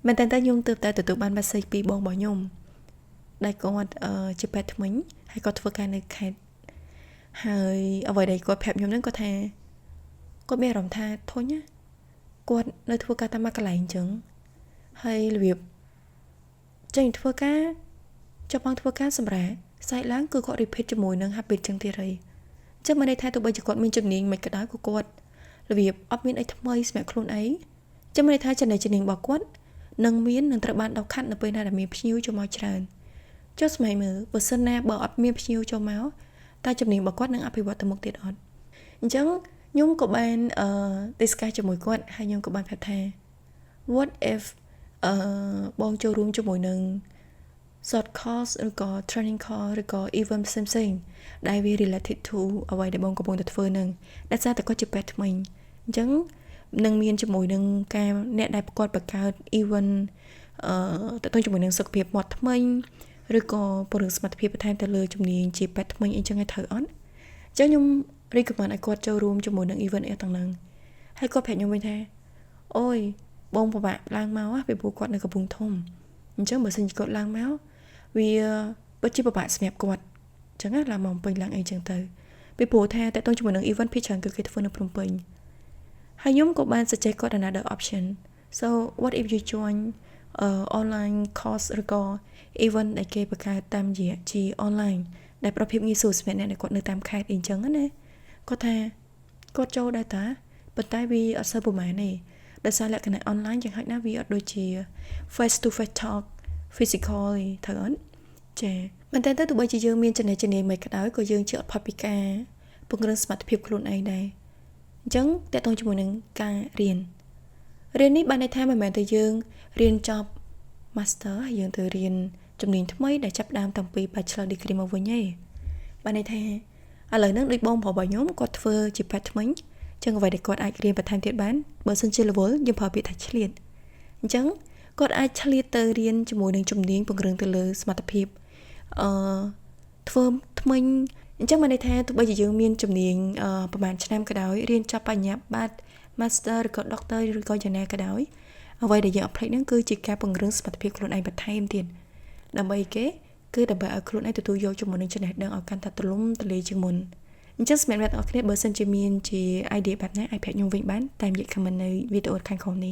មែនតើខ្ញុំទើបតែទទួលបាន message ពីបងរបស់ខ្ញុំដែលគាត់ជាពេទ្យថ្មីហើយគាត់ធ្វើការនៅខេត្តហើយអ្វីដែលគាត់ប្រាប់ខ្ញុំហ្នឹងគាត់ថាគាត់មានអារម្មណ៍ថាធុញណាគាត់នៅធ្វើការតាមមួយកន្លែងអញ្ចឹងហើយរបៀបចេញធ្វើការចាប់បានធ្វើការសម្រាប់សាច់ឡើងគឺគាត់ repeat ជាមួយនឹង habit អញ្ចឹងទៀតហើយអញ្ចឹងមិនន័យថាទោះបីជាគាត់មានជំនាញមិនក៏ដោយក៏គាត់របៀបអត់មានអីថ្មីសម្រាប់ខ្លួនឯងចាំមិនន័យថាចំណេះជំនាញរបស់គាត់នឹងត្រូវបានដកខាត់នៅពេលណាដែលមានភ្ញៀវចូលមកច្រើនចុះស្មានមើលបើសិនណាបើអត់មានភ្ញៀវចូលមកតែជំនាញរបស់គាត់នឹងអភិវឌ្ឍទៅមុខទៀតអត់អញ្ចឹងខ្ញុំក៏បានdiscuss ជាមួយគាត់ហើយខ្ញុំក៏បានប្រាប់ថា what if បងចូលរួមជាមួយនឹង short course ឬក៏ training course ឬក៏ event ផ្សេងៗដែលវា related to អ្វីដែលបងកំពុងតែធ្វើនឹងដែលសារតែគាត់ជាពេទ្យថ្មីអញ្ចឹងនឹងមានជាមួយនឹងការអ្នកដែលប្រកបបង្កើត event ទៅជាមួយនឹងសុខភាពមាត់ថ្មីឬក៏ពង្រឹងសមត្ថភាពបន្ថែមទៅលើជំនាញជាពេទ្យថ្មីអីចឹងឲ្យត្រូវអត់អញ្ចឹងខ្ញុំ recommend ឲ្យគាត់ចូលរួមជាមួយនឹង event អីទាំងហ្នឹងហើយគាត់ប្រាប់ខ្ញុំវិញថាអូយបងពិបាកឡើងមកពីព្រោះគាត់នៅកំពង់ធំអញ្ចឹងបើសិនជាគាត់ឡើងមកវាពិតជាពិបាកសម្រាប់គាត់អញ្ចឹងឡើងមកពេញឡើងអីចឹងទៅពីព្រោះថាតើតើជាមួយនឹង event ភាគច្រើនគឺគេធ្វើនៅភ្នំពេញហើយខ្ញុំក៏បាន suggest គាត់ another option so what if you join online course ឬក៏ event ដែលគេបង្កើតតាមរយៈជា online ដែលប្រភេទងាយស្រួលសម្រាប់អ្នកដែលគាត់នៅតាមខេត្តអីចឹងណាគាត់ថាគាត់ចូលដែរតាប៉ុន្តែវាអត់សូវប្រហែលទេដោយសារលក្ខណៈ online យ៉ាងហោចណាស់វាអត់ដូចជា face to face talk physical ត្រូវអត់ចាប៉ុន្តែទោះបីជាយើងមានចំណេះជំនាញមិនក៏ដោយក៏យើងជឿអត់ផុតពីការពង្រឹងសមត្ថភាពខ្លួនឯងដែរអញ្ចឹងតើតើជាមួយនឹងការរៀននេះបានន័យថាមិនមែនតែយើងរៀនចប់ master ហើយយើងទៅរៀនជំនាញថ្មីដែលចាប់ដើមតាំងពី bachelor degree មកវិញទេបានន័យថាឥឡូវហ្នឹងដូចបងប្រុសរបស់ខ្ញុំគាត់ធ្វើជាពេទ្យថ្មីអញ្ចឹងអ្វីដែលគាត់អាចរៀនបន្ថែមទៀតបានបើសិនជា level យើងប្រើពាក្យថាឆ្លៀតអញ្ចឹងគាត់អាចឆ្លៀតទៅរៀនជាមួយនឹងជំនាញពង្រឹងទៅលើសមត្ថភាពធ្វើថ្មីអញ្ចឹងបានន័យថាទោះបីជាយើងមានជំនាញប្រហែលឆ្នាំក៏ដោយរៀនចប់បញ្ញាបត្រ master ឬក៏ doctor ឬក៏យ៉ាងណាក៏ដោយអ្វីដែលយើងអត់ភ្លេចហ្នឹងគឺជាការពង្រឹងសមត្ថភាពខ្លួនឯងបន្ថែមទៀតដើម្បីគេគឺដើម្បីឲ្យខ្លួនឯងទទួលយកជាមួយនឹងចំណេះដឹងឲ្យកាន់តែទូលំទូលាយជាងមុនអញ្ចឹងសម្រាប់អ្នកនរគ្នាបើសិនជាមានជា idea បែបណាអាចប្រាប់ខ្ញុំវិញបានតាមរយៈ comment នៅវីដេអូខាងក្រោមនេះ